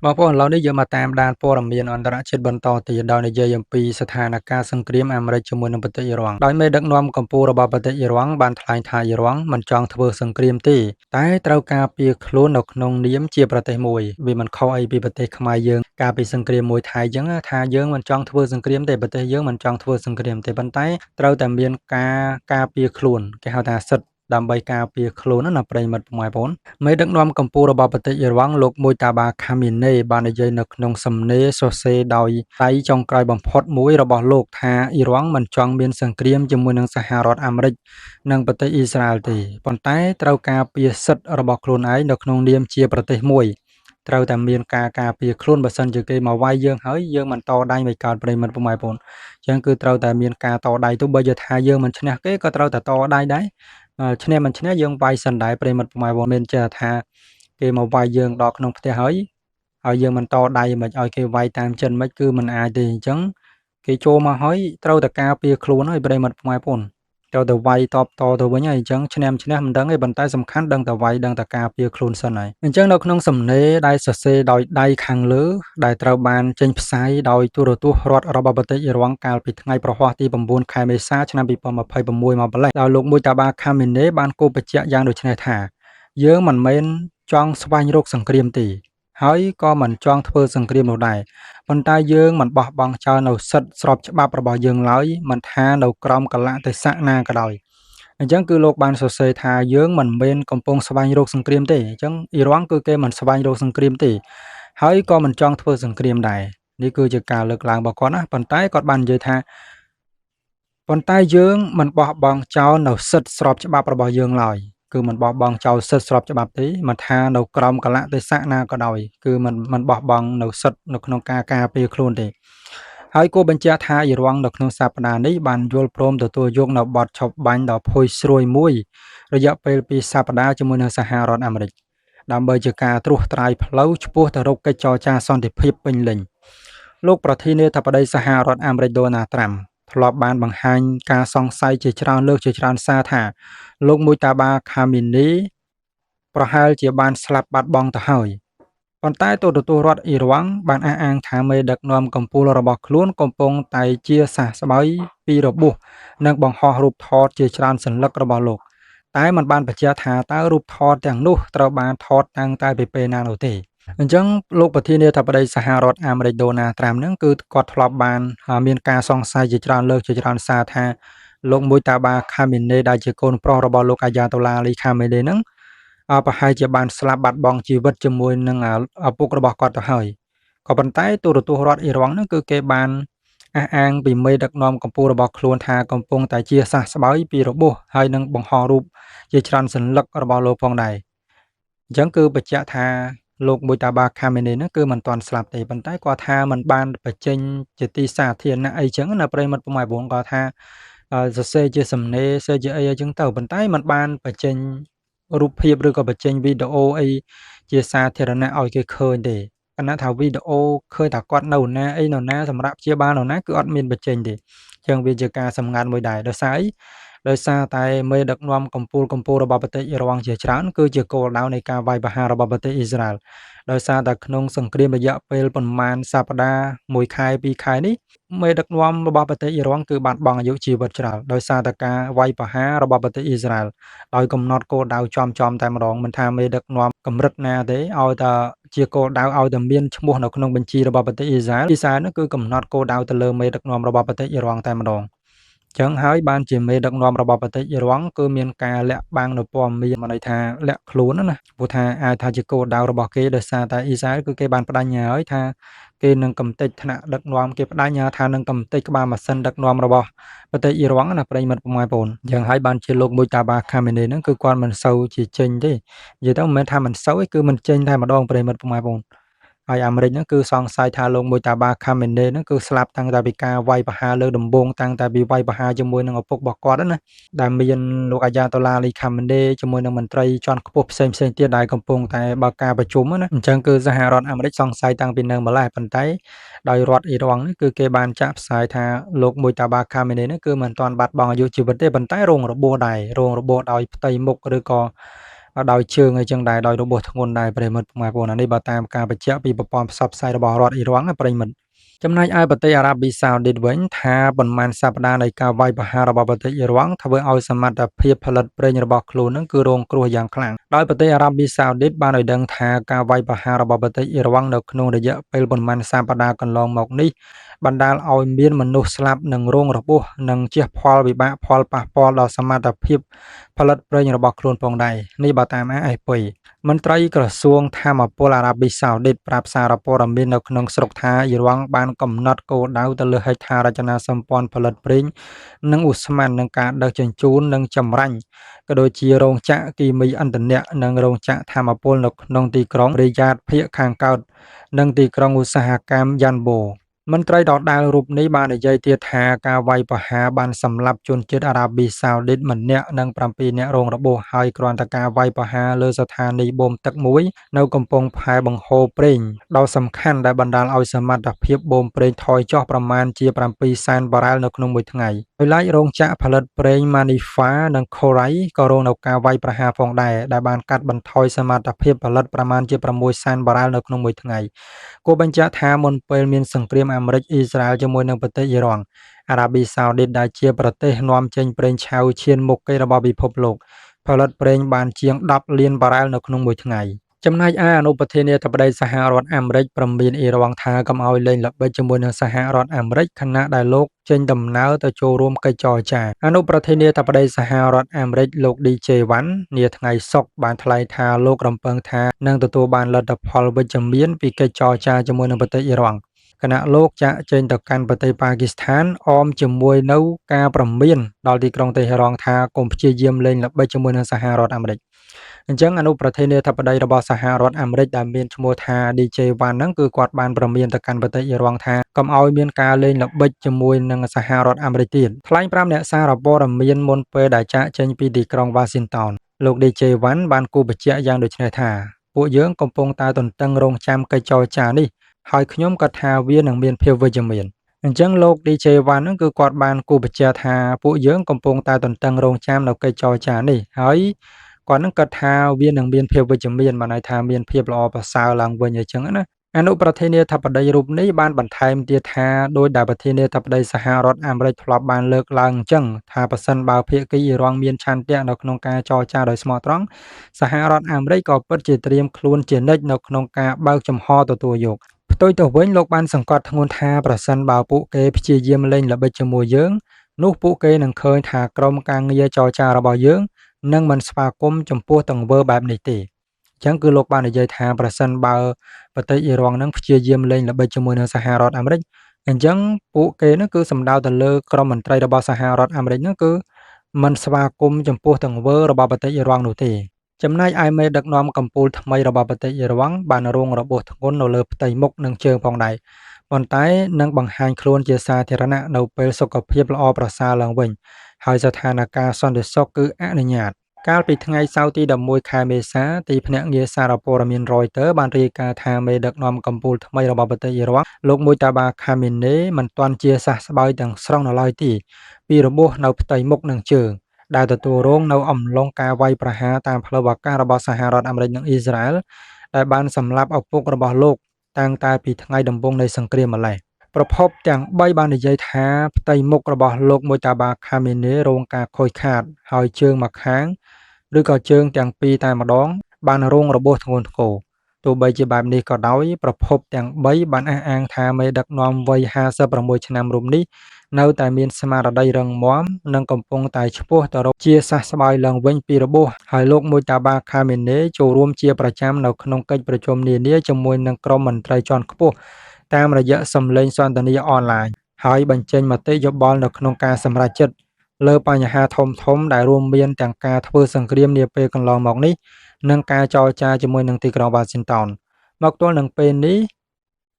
បងប្អូនឥឡូវនេះយើងមកតាមដានព័ត៌មានអន្តរជាតិបន្តទៀតដោយនិយាយអំពីស្ថានភាពសង្គ្រាមអាមេរិកជាមួយនឹងប្រទេសអ៊ីរ៉ង់ដោយមេដឹកនាំកម្ពុជារបស់ប្រទេសអ៊ីរ៉ង់បានថ្លែងថាអ៊ីរ៉ង់មិនចង់ធ្វើសង្គ្រាមទេតែត្រូវការពារខ្លួននៅក្នុងនាមជាប្រទេសមួយវាមិនខុសអីពីប្រទេសខ្មែរយើងកាលពីសង្គ្រាមមួយថៃអញ្ចឹងថាយើងមិនចង់ធ្វើសង្គ្រាមទេប្រទេសយើងមិនចង់ធ្វើសង្គ្រាមទេប៉ុន្តែត្រូវតែមានការពារខ្លួនគេហៅថាសិទ្ធិដើម្បីការពារខ្លួនណាប្រិមិត្តបងប្អូនមេដឹកនាំកម្ពុជារបស់ប្រទេសអ៊ីរ៉ង់លោកមួយតាបាខាមីណេបាននិយាយនៅក្នុងសំណេរសរសេរដោយដៃចុងក្រោយបំផុតមួយរបស់លោកថាអ៊ីរ៉ង់មិនចង់មានសង្គ្រាមជាមួយនឹងសហរដ្ឋអាមេរិកនិងប្រទេសអ៊ីស្រាអែលទេប៉ុន្តែត្រូវការពារសិទ្ធិរបស់ខ្លួនឯងនៅក្នុងនាមជាប្រទេសមួយត្រូវតែមានការពារខ្លួនបើសិនជាគេមកវាយយើងហើយយើងមិនតដៃមិនកើតប្រិមិត្តពុកម៉ែបងប្អូនអញ្ចឹងគឺត្រូវតែមានការតដៃទោះបីជាថាយើងមិនឈ្នះគេក៏ត្រូវតែតដៃដែរឈ្នះមិនឈ្នះយើងវាយសិនដែរប្រិមិត្តពុកម៉ែបងមានចេះថាគេមកវាយយើងដល់ក្នុងផ្ទះហើយយើងមិនតដៃមិនឲ្យគេវាយតាមចិនមិនគឺមិនអាចទេអញ្ចឹងគេចូលមកហើយត្រូវតែការពារខ្លួនហើយប្រិមិត្តពុកម៉ែបងត្រូវតែវាយតបតទៅវិញហើយអញ្ចឹងឈ្នះមិនដឹងទេប៉ុន្តែសំខាន់ដឹងតែវាយដឹងតែការពារខ្លួនសិនហើយអញ្ចឹងនៅក្នុងសំណេរដែលសរសេរដោយដៃខាងលើដែលត្រូវបានចេញផ្សាយដោយទូរទស្សន៍រដ្ឋរបស់ប្រទេសអ៊ីរ៉ង់កាលពីថ្ងៃប្រហ័សទី9ខែមេសាឆ្នាំ2026មកម្លេះដោយលោកមួយតាបាខាមីណេបានគូបញ្ជាក់យ៉ាងដូចនេះថាយើងមិនមែនចង់ស្វែងរកសង្គ្រាមទេហើយក៏មិនចង់ធ្វើសង្គ្រាមនោះដែរប៉ុន្តែយើងមិនបោះបង់ចោលនៅសិទ្ធិស្របច្បាប់របស់យើងឡើយមិនថានៅក្រោមកលៈទេសៈណាក៏ដោយអញ្ចឹងគឺលោកបានសរសេរថាយើងមិនមែនកំពុងស្វែងរកសង្គ្រាមទេអញ្ចឹងអ៊ីរ៉ង់គឺគេមិនស្វែងរកសង្គ្រាមទេហើយក៏មិនចង់ធ្វើសង្គ្រាមដែរនេះគឺជាការលើកឡើងរបស់គាត់ណាប៉ុន្តែគាត់បាននិយាយថាប៉ុន្តែយើងមិនបោះបង់ចោលនៅសិទ្ធិស្របច្បាប់របស់យើងឡើយគឺមិនបោះបង់ចោលសិទ្ធិស្របច្បាប់ទេមិនថានៅក្រោមកលៈទេសៈណាក៏ដោយគឺមិនបោះបង់នៅសិទ្ធិនៅក្នុងការពារខ្លួនទេហើយគូបញ្ជាក់ថាអ៊ីរ៉ង់នៅក្នុងសប្តាហ៍នេះបានយល់ព្រមទទួលយកនៅបទឈប់បាញ់ដ៏ផុយស្រួយមួយរយៈពេល2សប្តាហ៍ជាមួយនឹងសហរដ្ឋអាមេរិកដើម្បីជាការត្រួសត្រាយផ្លូវឆ្ពោះទៅរកកិច្ចចរចាសន្តិភាពពេញលេញលោកប្រធានាធិបតីសហរដ្ឋអាមេរិកដូណាល់ត្រាំធ្លាប់បានបង្ហាញការសង្ស័យជាច្រើនលើកជាច្រើនសារថាលោកមួយតាបាខាមីនីប្រហែលជាបានស្លាប់បាត់បង់ទៅហើយប៉ុន្តែទូរទស្សន៍រដ្ឋអ៊ីរ៉ង់បានអះអាងថាមេដឹកនាំកម្ពុជារបស់ខ្លួនកំពុងតែជាសះស្បើយពីរបួសនិងបង្ហោះរូបថតជាច្រើនសន្លឹករបស់លោកតែมันបានបញ្ជាក់ថាតើរូបថតទាំងនោះត្រូវបានថតតាំងតែពីពេលណានោះទេអញ្ចឹងលោកប្រធានាធិបតីសហរដ្ឋអាមេរិកដូណាល់ត្រាំហ្នឹងគឺគាត់ធ្លាប់បានមានការសង្ស័យជាច្រើនលើកជាច្រើនសារថាលោកមួយតាបាខាមីណេដែលជាកូនប្រុសរបស់លោកអាយ៉ាតូឡាលីខាមីណេហ្នឹងប្រហែលជាបានស្លាប់បាត់បង់ជីវិតជាមួយនឹងឪពុករបស់គាត់ទៅហើយក៏ប៉ុន្តែទូរទស្សន៍រដ្ឋអ៊ីរ៉ង់ហ្នឹងគឺគេបានអះអាងពីមេដឹកនាំកម្ពុជារបស់ខ្លួនថាកំពុងតែជាសះស្បើយពីរបួសហើយនឹងបង្ហោះរូបជាច្រើនសន្លឹករបស់លោកផងដែរអញ្ចឹងគឺបញ្ជាក់ថាលោកមួយតាបាខាមីនីហ្នឹងគឺមិនទាន់ស្លាប់ទេប៉ុន្តែគាត់ថាมันបានបញ្ចេញជាទីសាធារណៈអីចឹងណាប្រិមិត្តពុកម៉ែបងគាត់ថាសរសេរជាសំណេរសរសេរជាអីចឹងទៅប៉ុន្តែมันបានបញ្ចេញរូបភាពឬក៏បញ្ចេញវីដេអូអីជាសាធារណៈឲ្យគេឃើញទេគណៈថាវីដេអូឃើញថាគាត់នៅណាអីនៅណាសម្រាប់ព្យាបាលនៅណាគឺអត់មានបញ្ចេញទេអញ្ចឹងវាជាការសម្ងាត់មួយដែរដោយសារអីដោយសារតែមេដឹកនាំកម្ពុជារបស់ប្រទេសអ៊ីរ៉ង់ជាច្រើនគឺជាគោលដៅនៃការវាយប្រហាររបស់ប្រទេសអ៊ីស្រាអែលដោយសារតែក្នុងសង្គ្រាមរយៈពេលប្រមាណសប្តាហ៍1ខែ2ខែនេះមេដឹកនាំរបស់ប្រទេសអ៊ីរ៉ង់គឺបាត់បង់អាយុជីវិតច្រើនដោយសារតែការវាយប្រហាររបស់ប្រទេសអ៊ីស្រាអែលដោយកំណត់គោលដៅចំតែម្ដងមិនថាមេដឹកនាំកម្រិតណាទេឲ្យតែជាគោលដៅឲ្យតែមានឈ្មោះនៅក្នុងបញ្ជីរបស់ប្រទេសអ៊ីស្រាអែលនោះគឺកំណត់គោលដៅទៅលើមេដឹកនាំរបស់ប្រទេសអ៊ីរ៉ង់តែម្ដងចឹងហើយបានជាមេដឹកនាំរបស់ប្រទេសអ៊ីរ៉ង់គឺមានការលាក់បាំងនៅព័ត៌មានមកន័យថាលាក់ខ្លួនណាព្រោះថាអាចថាជាគោលដៅរបស់គេដោយសារតែអ៊ីស្រាអែលគឺគេបានបដិញ្ញាហើយថាគេនឹងកំទេចថ្នាក់ដឹកនាំគេបដិញ្ញាថានឹងកំទេចក្បាលម៉ាស៊ីនដឹកនាំរបស់ប្រទេសអ៊ីរ៉ង់ណាប្រិមិត្តពុកម៉ែបងប្អូនចឹងហើយបានជាលោកមួយតាបាខាមីនីហ្នឹងគឺគាត់មិនសូវជាចេញទេនិយាយទៅមិនមែនថាមិនសូវទេគឺមិនចេញតែម្ដងប្រិមិត្តពុកម៉ែបងប្អូនហើយអាមេរិកហ្នឹងគឺសង្ស័យថាលោកមួយតាបាខាមីណេហ្នឹងគឺស្លាប់តាំងតែពីការវាយប្រហារលើដំបូងតាំងតែពីវាយប្រហារជាមួយនឹងឪពុករបស់គាត់ណាដែលមានលោកអាយ៉ាតូឡាលីខាមីណេជាមួយនឹងមន្ត្រីជាន់ខ្ពស់ផ្សេងទៀតដែលកំពុងតែបើកការប្រជុំណាអញ្ចឹងគឺសហរដ្ឋអាមេរិកសង្ស័យតាំងពីនៅម្លេះប៉ុន្តែដោយរដ្ឋអ៊ីរ៉ង់នេះគឺគេបានចាក់ផ្សាយថាលោកមួយតាបាខាមីណេនេះគឺមិនទាន់បាត់បង់អាយុជីវិតទេប៉ុន្តែរងរបួសដោយផ្ទៃមុខឬក៏ ដោយជើងអីចឹងដែរដោយរបួសធ្ងន់ដែរប្រិមិត្តបងប្អូនអានេះបើតាមការបញ្ជាក់ពីប្រព័ន្ធផ្សព្វផ្សាយរបស់រដ្ឋអ៊ីរ៉ង់ណាប្រិមិត្តចំណែកឯប្រទេសអារ៉ាប៊ីសាអូឌីតវិញថាប៉ុន្មានសប្តាហ៍នៃការវាយប្រហាររបស់ប្រទេសអ៊ីរ៉ង់ធ្វើឲ្យសមត្ថភាពផលិតប្រេងរបស់ខ្លួននឹងគឺរងគ្រោះយ៉ាងខ្លាំងដោយប្រទេសអារ៉ាប៊ីសាអូឌីតបានឲ្យដឹងថាការវាយប្រហាររបស់ប្រទេសអ៊ីរ៉ង់នៅក្នុងរយៈពេលប៉ុន្មានសប្តាហ៍កន្លងមកនេះបណ្ដាលឲ្យមានមនុស្សស្លាប់និងរងរបួសនិងជះផលវិបាកផលប៉ះពាល់ដល់សមត្ថភាពផលិតប្រេងរបស់ខ្លួនផងដែរនេះបើតាម AFP មន្ត្រីក្រសួងថាមពលអារ៉ាប៊ីសាអូឌីតប្រាប់សារព័ត៌មាននៅក្នុងស្រុកថាអ៊ីរ៉ង់បានកំណត់គោលដៅទៅលើហេដ្ឋារចនាសម្ព័ន្ធផលិតប្រេងនិងឧស្ម័ននឹងការដឹកជញ្ជូននិងចម្រាញ់ក៏ដូចជារោងចក្រគីមីឥន្ធនៈនិងរោងចក្រថាមពលនៅក្នុងទីក្រុងរីយ៉ាតភាគខាងកើតនិងទីក្រុងឧស្សាហកម្មយ៉ាន់បូមន្ត្រីដដាលរូបនេះបាននិយាយទៀតថាការវាយប្រហារបានសម្លាប់ជនជាតិអារ៉ាប៊ីសាអូឌីតម្នាក់និង7នាក់រងរបួសហើយគ្រាន់តែការវាយប្រហារលើស្ថានីយបូមទឹកមួយនៅកំពង់ផែបង្ហូរប្រេងដ៏សំខាន់ដែលបណ្ដាលឲ្យសមត្ថភាពបូមប្រេងថយចុះប្រមាណជា7សែនបារ៉ែលនៅក្នុងមួយថ្ងៃដោយឡែករោងចក្រផលិតប្រេង Manifa និង Korai ក៏រងនឹងការវាយប្រហារផងដែរដែលបានកាត់បន្ថយសមត្ថភាពផលិតប្រមាណជា6សែនបារ៉ែលនៅក្នុងមួយថ្ងៃគួរបញ្ជាក់ថាមុនពេលមានសង្គ្រាមអាមេរិកអ៊ីស្រាអែលជាមួយនឹងប្រទេសអ៊ីរ៉ង់អារ៉ាប៊ីសាអូឌីតដែលជាប្រទេសនាំចេញប្រេងឆៅឈានមុខគេរបស់ពិភពលោកផលិតប្រេងបានជាង10លានបារ៉ែលនៅក្នុងមួយថ្ងៃចំណែកឯអនុប្រធានាធិបតីសហរដ្ឋអាមេរិកព្រមានអ៊ីរ៉ង់ថាកុំឲ្យលេងល្បិចជាមួយនឹងសហរដ្ឋអាមេរិកខណៈដែលលោកចេញដំណើរទៅចូលរួមកិច្ចចរចាអនុប្រធានាធិបតីសហរដ្ឋអាមេរិកលោក DJ Vance នាថ្ងៃសុក្របានថ្លែងថាលោករំពឹងថានឹងទទួលបានលទ្ធផលវិជ្ជមានពីកិច្ចចរចាជាមួយនឹងប្រទេសអ៊ីរ៉ង់គណៈលោកចាក់ចេញទៅកាន់ប្រទេសប៉ាគីស្ថានអមជាមួយនៅការព្រមានដល់ទីក្រុងតេហេរ៉ង់ថាកុំព្យាយាមលេងល្បិចជាមួយនឹងសហរដ្ឋអាមេរិកអញ្ចឹងអនុប្រធានាធិបតីរបស់សហរដ្ឋអាមេរិកដែលមានឈ្មោះថា DJ Vance ហ្នឹងគឺគាត់បានព្រមានទៅកាន់ប្រទេសអ៊ីរ៉ង់ថាកុំឲ្យមានការលេងល្បិចជាមួយនឹងសហរដ្ឋអាមេរិកទៀតថ្លែងប្រាប់អ្នកសារព័ត៌មានមុនពេលដែលចាក់ចេញពីទីក្រុង Washington លោក DJ Vance បានគូបញ្ជាក់យ៉ាងដូចនេះថាពួកយើងកំពុងតែទន្ទឹងរង់ចាំកិច្ចចរចានេះហើយខ្ញុំក៏ថាវានឹងមានភាពវិជ្ជមានអញ្ចឹងលោក DJ Vance ហ្នឹងគឺគាត់បានគូបញ្ជាក់ថាពួកយើងកំពុងតែទន្ទឹងរង់ចាំនៅកិច្ចចរចានេះហើយគាត់នឹងគិតថាវានឹងមានភាពវិជ្ជមានបានន័យថាមានភាពល្អប្រសើរឡើងវិញអញ្ចឹងណាអនុប្រធានាធិបតីរូបនេះបានបន្ថែមទៀតថាដោយដែលប្រធានាធិបតីសហរដ្ឋអាមេរិកធ្លាប់បានលើកឡើងអញ្ចឹងថាប៉ះសិនបើភាគីអ៊ីរ៉ង់មានឆន្ទៈនៅក្នុងការចរចាដោយស្មោះត្រង់សហរដ្ឋអាមេរិកក៏ពិតជាត្រៀមខ្លួនជានិច្ចនៅក្នុងការបើកចំហទទួលយកផ្ទុយទៅវិញលោកបានសង្កត់ធ្ងន់ថាប្រសិនបើពួកគេព្យាយាមលេងល្បិចជាមួយយើងនោះពួកគេនឹងឃើញថាក្រុមការងារចរចារបស់យើងនឹងមិនស្វាគមន៍ចំពោះទង្វើបែបនេះទេអញ្ចឹងគឺលោកបាននិយាយថាប្រសិនបើប្រទេសអ៊ីរ៉ង់នឹងព្យាយាមលេងល្បិចជាមួយនឹងសហរដ្ឋអាមេរិកអញ្ចឹងពួកគេនឹងគឺសំដៅទៅលើក្រុមមន្ត្រីរបស់សហរដ្ឋអាមេរិកនឹងគឺមិនស្វាគមន៍ចំពោះទង្វើរបស់ប្រទេសអ៊ីរ៉ង់នោះទេចំណែកឯមេដឹកនាំកម្ពុជាថ្មីរបស់ប្រទេសអ៊ីរ៉ង់បានរងរបួសធ្ងន់នៅលើផ្ទៃមុខនិងជើងផងដែរប៉ុន្តែនឹងបង្ហាញខ្លួនជាសាធារណៈនៅពេលសុខភាពល្អប្រសើរឡើងវិញហើយស្ថានភាពសន្តិសុខគឺអនុញ្ញាតកាលពីថ្ងៃសៅរ៍ទី11ខែមេសាទីភ្នាក់ងារសារព័ត៌មាន Reuters បានរាយការណ៍ថាមេដឹកនាំកម្ពុជាថ្មីរបស់ប្រទេសអ៊ីរ៉ង់លោកមួយតាបាខាមីនេមិនទាន់ជាសះស្បើយទាំងស្រុងនៅឡើយទេពីរបួសនៅផ្ទៃមុខនិងជើងដែលទទួលរងនៅអំឡុងការវាយប្រហារតាមផ្លូវអាកាសរបស់សហរដ្ឋអាមេរិកនិងអ៊ីស្រាអែលដែលបានសម្លាប់ឪពុករបស់លោកតាំងតែពីថ្ងៃដំបូងនៃសង្គ្រាមម្ល៉េះប្រភពទាំង3បាននិយាយថាផ្ទៃមុខរបស់លោកមួយតាបាខាមីនេរងការខូចខាតហើយជើងម្ខាងឬក៏ជើងទាំងពីរតែម្ដងបានរងរបួសធ្ងន់ធ្ងរទោះបីជាបែបនេះក៏ដោយប្រភពទាំង3បានអះអាងថាមេដឹកនាំវ័យ56ឆ្នាំរូបនេះនៅតែមានស្មារតីរឹងមាំនិងកំពុងតែឆ្ពោះទៅរកជាសះស្បើយឡើងវិញពីរបួសហើយលោកមួយតាបាខាមីនេចូលរួមជាប្រចាំនៅក្នុងកិច្ចប្រជុំនានាជាមួយនឹងក្រុមមន្ត្រីជាន់ខ្ពស់តាមរយៈសម្លេងសន្ទនាអនឡាញហើយបញ្ចេញមតិយោបល់នៅក្នុងការសម្រេចចិត្តលើបញ្ហាធំៗដែលរួមមានទាំងការធ្វើសង្គ្រាមនាពេលកន្លងមកនេះនិងការចរចាជាមួយនឹងទីក្រុង Washington មកទល់នឹងពេលនេះ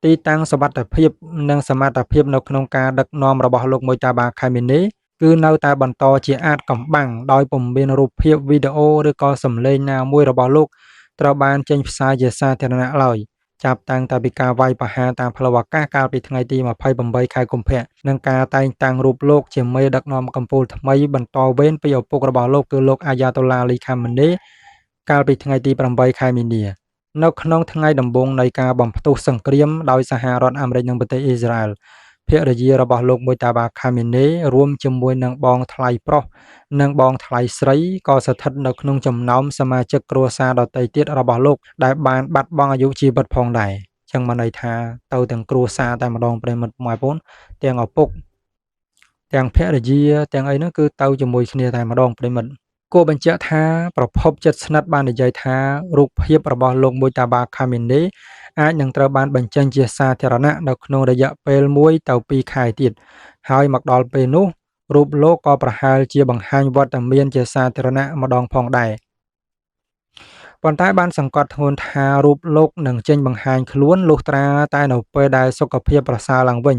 ទីតាំងសុវត្ថិភាពនិងសមត្ថភាពនៅក្នុងការដឹកនាំរបស់លោកមួយតាបាខាមីនេគឺនៅតែបន្តជាអាចកំបាំងដោយពុំមានរូបភាពវីដេអូឬក៏សំឡេងណាមួយរបស់លោកត្រូវបានចេញផ្សាយជាសាធារណៈឡើយចាប់តាំងតែពីការវាយប្រហារតាមផ្លូវអាកាសកាលពីថ្ងៃទី28ខែកុម្ភៈនិងការតែងតាំងរូបលោកជាមេដឹកនាំកម្ពុជាថ្មីបន្តវេនពីឪពុករបស់លោកគឺលោកអាយ៉ាតូឡាលីខាម៉ានេ កាលពីថ្ងៃទី8ខែមីនានៅក្នុងថ្ងៃដំបូងនៃការបំផ្ទុះសង្គ្រាមដោយសហរដ្ឋអាមេរិកនិងប្រទេសអ៊ីស្រាអែលភរិយារបស់លោកមួយតាបាខាមីនេរួមជាមួយនឹងបងថ្លៃប្រុសនិងបងថ្លៃស្រីក៏ស្ថិតនៅក្នុងចំណោមសមាជិកគ្រួសារដទៃទៀតរបស់លោកដែលបានបាត់បង់អាយុជីវិតផងដែរចឹងមិនន័យថាទៅទាំងគ្រួសារតែម្ដងប្រិមិត្តបងប្អូនទាំងឪពុកទាំងភរិយាទាំងអីហ្នឹងគឺទៅជាមួយគ្នាតែម្ដងប្រិមិត្តគួរបញ្ជាក់ថាប្រភពជិតស្និទ្ធបាននិយាយថារូបភាពរបស់លោកមួយតាបាខាមីនេអាចនឹងត្រូវបានបញ្ចេញជាសាធារណៈនៅក្នុងរយៈពេល1ទៅ2ខែទៀតហើយមកដល់ពេលនោះរូបលោកក៏ប្រហែលជាបង្ហាញវត្តមានជាសាធារណៈម្ដងផងដែរប៉ុន្តែបានសង្កត់ធ្ងន់ថារូបលោកនឹងចេញបង្ហាញខ្លួនលុះត្រាតែនៅពេលដែលសុខភាពប្រសើរឡើងវិញ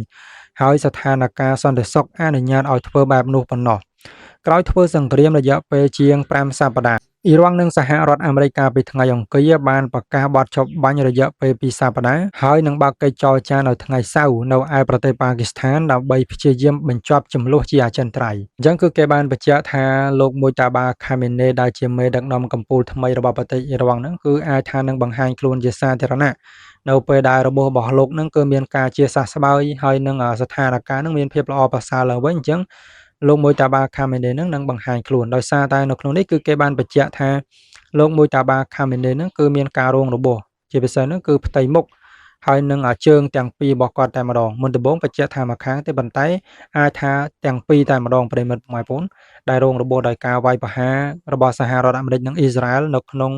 ហើយស្ថានភាពសន្តិសុខអនុញ្ញាតឲ្យធ្វើបែបនោះប៉ុណ្ណោះក្រោយធ្វើសង្គ្រាមរយៈពេលជាង5សប្តាហ៍អ៊ីរ៉ង់និងសហរដ្ឋអាមេរិកកាលពីថ្ងៃអង្គារបានប្រកាសបទចុបបាញ់រយៈពេល2សប្តាហ៍ហើយនឹងបើកកិច្ចចរចានៅថ្ងៃសៅរ៍នៅឯប្រទេសប៉ាគីស្ថានដើម្បីព្យាយាមបញ្ចប់ជម្លោះជាអចិន្ត្រៃយ៍អញ្ចឹងគឺគេបានបញ្ជាក់ថាលោកមួយតាបាខាមីនេដែលជាមេដឹកនាំកម្ពុជាថ្មីរបស់ប្រទេសអ៊ីរ៉ង់ហ្នឹងគឺអាចថានឹងបង្ហាញខ្លួនជាសាធារណៈនៅពេលដែលរបួសរបស់លោកហ្នឹងគឺមានការជាសះស្បើយហើយនឹងស្ថានភាពហ្នឹងមានភាពល្អប្រសើរឡើងវិញអញ្ចឹងលោកមួយតាបាខាមីនេនឹងបង្ហាញខ្លួនដោយសារតែនៅក្នុងនេះគឺគេបានបញ្ជាក់ថាលោកមួយតាបាខាមីនេនឹងគឺមានការរងរបួសជាពិសេសនោះគឺផ្ទៃមុខហើយនឹងជើងទាំងពីររបស់គាត់តែម្ដងមុនដំបូងបញ្ជាក់ថាមួយខាងទេប៉ុន្តែអាចថាទាំងពីរតែម្ដងប្រិមិត្តបងប្អូនដែលរងរបួសដោយការវាយប្រហាររបស់សហរដ្ឋអាមេរិកនិងអ៊ីស្រាអែលនៅក្នុង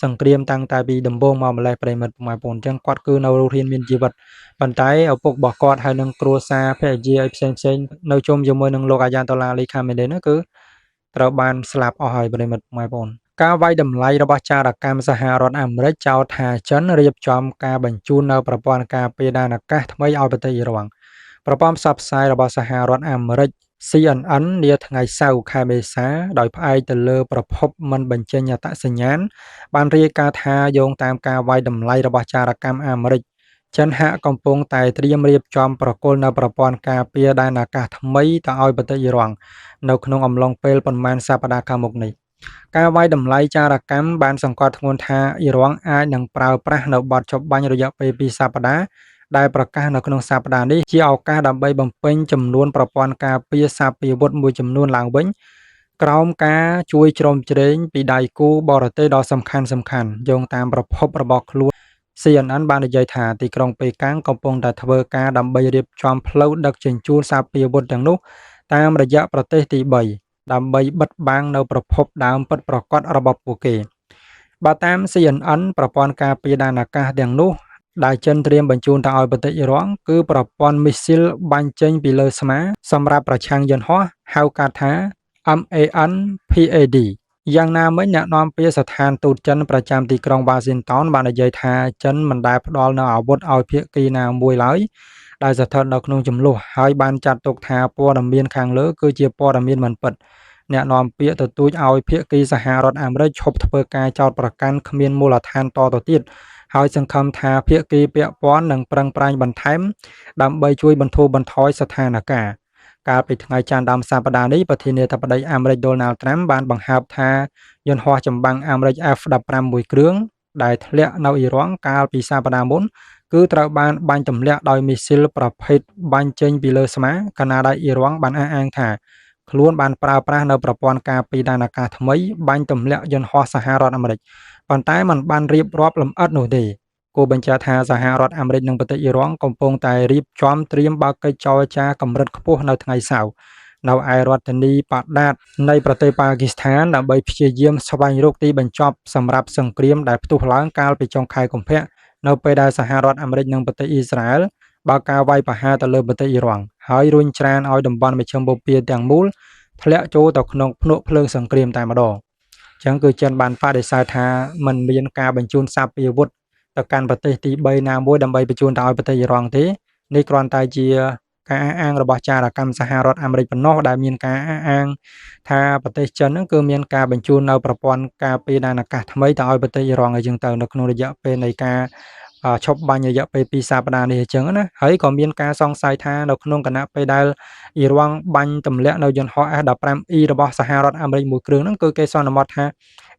សង្គ្រាមតាំងតែពីដំបូងមកម្លេះប្រិមិត្តបងប្អូនអញ្ចឹងគាត់គឺនៅរស់រានមានជីវិតប៉ុន្តែឪពុករបស់គាត់ហើយនឹងគ្រួសារភរិយាឲ្យផ្សេងនៅជុំជាមួយនឹងលោកអាយ៉ាតូឡាលីខាមីនេនោះគឺត្រូវបានស្លាប់អស់ហើយប្រិមិត្តបងប្អូនការវាយតម្លៃរបស់ចារកម្មសហរដ្ឋអាមេរិកចោទថាចិនរៀបចំការបញ្ជូននៅប្រព័ន្ធការពារដែនអាកាសថ្មីឲ្យប្រទេសអ៊ីរ៉ង់ប្រព័ន្ធផ្សព្វផ្សាយរបស់សហរដ្ឋអាមេរិក CNN នាថ្ងៃសៅរ៍ខែមេសាដោយផ្អែកទៅលើប្រភពមិនបញ្ចេញអត្តសញ្ញាណបានរាយការណ៍ថាយោងតាមការវាយតម្លៃរបស់ចារកម្មអាមេរិកចិនហាក់កំពុងតែត្រៀមរៀបចំប្រគល់នៅប្រព័ន្ធការពារដែនអាកាសថ្មីទៅឲ្យប្រទេសអ៊ីរ៉ង់នៅក្នុងអំឡុងពេលប៉ុន្មានសប្តាហ៍ខាងមុខនេះការវាយតម្លៃចារកម្មបានសង្កត់ធ្ងន់ថាអ៊ីរ៉ង់អាចនឹងប្រើប្រាស់នៅបទចុបបាញ់រយៈពេល2សប្តាហ៍ដែលប្រកាសនៅក្នុងសប្តាហ៍នេះជាឱកាសដើម្បីបំពេញចំនួនប្រព័ន្ធការពារសាពាវុធមួយចំនួនឡើងវិញក្រោមការជួយជ្រោមជ្រែងពីដៃគូបរទេសដ៏សំខាន់យោងតាមប្រភពរបស់ខ្លួន CNN បាននិយាយថាទីក្រុងប៉េកាំងកំពុងតែធ្វើការដើម្បីរៀបចំផ្លូវដឹកជញ្ជូនសាពាវុធទាំងនោះតាមរយៈប្រទេសទី3ដើម្បីបិទបាំងនៅប្រភពដើមពិតប្រាកដរបស់ពួកគេបើតាម CNN ប្រព័ន្ធការពារដែនអាកាសទាំងនោះដែលចិនត្រៀមបញ្ជូនទៅឲ្យប្រទេសអ៊ីរ៉ង់គឺប្រព័ន្ធមីស៊ីលបាញ់ចេញពីលើស្មាសម្រាប់ប្រឆាំងយន្តហោះហៅកាត់ថា MANPAD យ៉ាងណាមិញអ្នកនាំពាក្យស្ថានទូតចិនប្រចាំទីក្រុងវ៉ាស៊ីនតោនបាននិយាយថាចិនមិនដែលផ្ដល់នូវអាវុធឲ្យភាគីណាមួយឡើយដែលស្ថិតនៅក្នុងចំនួនហើយបានចាត់ទុកថាព័ត៌មានខាងលើគឺជាព័ត៌មានមិនពិតអ្នកនាំពាក្យទទូចឲ្យភាគីសហរដ្ឋអាមេរិកឈប់ធ្វើការចោទប្រកាន់គ្មានមូលដ្ឋានតទៅទៀតហើយសង្ឃឹមថាភាគីពាក់ព័ន្ធនឹងប្រឹងប្រែងបន្ថែមដើម្បីជួយបន្ធូរបន្ថយស្ថានភាពកាលពីថ្ងៃច័ន្ទដើមសប្តាហ៍នេះប្រធានាធិបតីអាមេរិកដូណាល់ត្រាំបានបង្ហើបថាយន្តហោះចម្បាំងអាមេរិក F-15 មួយគ្រឿងដែលធ្លាក់នៅអ៊ីរ៉ង់កាលពីសប្តាហ៍មុនគឺត្រូវបានបាញ់ទម្លាក់ដោយមីស៊ីលប្រភេទបាញ់ចេញពីលើស្មាខណៈដែលអ៊ីរ៉ង់បានអះអាងថាខ្លួនបានប្រើប្រាស់នៅប្រព័ន្ធការពារដែនអាកាសថ្មីបាញ់ទម្លាក់យន្តហោះសហរដ្ឋអាមេរិកប៉ុន្តែมันបានរៀបរាប់លម្អិតនោះទេគូបញ្ជាក់ថាសហរដ្ឋអាមេរិកនិងប្រទេសអ៊ីរ៉ង់កំពុងតែរៀបចំត្រៀមបើកកិច្ចចរចាកម្រិតខ្ពស់នៅថ្ងៃសៅរ៍នៅឯរដ្ឋធានីបាដាតនៃប្រទេសប៉ាគីស្ថានដើម្បីព្យាយាមស្វែងរកទីបញ្ចប់សម្រាប់សង្គ្រាមដែលផ្ទុះឡើងកាលពីចុងខែកុម្ភៈនៅពេលដែលសហរដ្ឋអាមេរិកនិងប្រទេសអ៊ីស្រាអែលបើកការវាយប្រហារទៅលើប្រទេសអ៊ីរ៉ង់ហើយរុញច្រានឲ្យតំបន់មជ្ឈិមបូព៌ាទាំងមូលធ្លាក់ចូលទៅក្នុងភ្នក់ភ្លើងសង្គ្រាមតែម្ដងអញ្ចឹងគឺចិនបានបដិសេធថាมันមានការបញ្ជូនសាពាវុធទៅកាន់ប្រទេសទី3ណាមួយដើម្បីបញ្ជូនទៅឲ្យប្រទេសអ៊ីរ៉ង់ទេនេះគ្រាន់តែជាការអះអាងរបស់ចារកម្មសហរដ្ឋអាមេរិកប៉ុណ្ណោះដែលមានការអះអាងថាប្រទេសចិនហ្នឹងគឺមានការបញ្ជូននៅប្រព័ន្ធការពារដែនអាកាសថ្មីទៅឲ្យប្រទេសអ៊ីរ៉ង់អីចឹងទៅនៅក្នុងរយៈពេលនៃការ ឈប់បាញ់រយៈពេល2សប្តាហ៍នេះអញ្ចឹងណាហើយក៏មានការសង្ស័យថានៅក្នុងគណៈពេលដែលអ៊ីរ៉ង់បាញ់ទម្លាក់នៅយន្តហោះ F-15E របស់សហរដ្ឋអាមេរិកមួយគ្រឿងហ្នឹងគឺគេសន្មតថា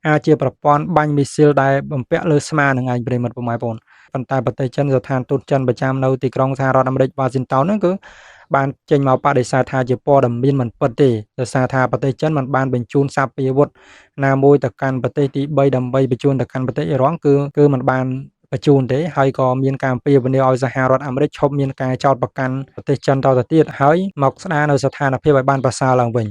អាចជាប្រព័ន្ធបាញ់មីស៊ីលដែលបំពាក់លើស្មានឹងឯងប្រិមិត្តពុកម៉ែបងប្អូនប៉ុន្តែប្រទេសចិនស្ថានទូតចិនប្រចាំនៅទីក្រុងសហរដ្ឋអាមេរិក Washington ហ្នឹងគឺបានចេញមកបដិសេធថាជាព័ត៌មានមិនពិតទេដោយសារថាប្រទេសចិនមិនបានបញ្ជូនសពាវុធណាមួយទៅកាន់ប្រទេសទី3ដើម្បីបញ្ជូនទៅកាន់ប្រទេសអ៊ីរ៉ង់គឺមិនបានបញ្ជូនទេហើយក៏មានការអំពាវនាវឲ្យសហរដ្ឋអាមេរិកឈប់មានការចោទប្រកាន់ប្រទេសចិនតទៅទៀតហើយមកស្ដារនៅស្ថានភាពឲ្យបានប្រសើរឡើងវិញ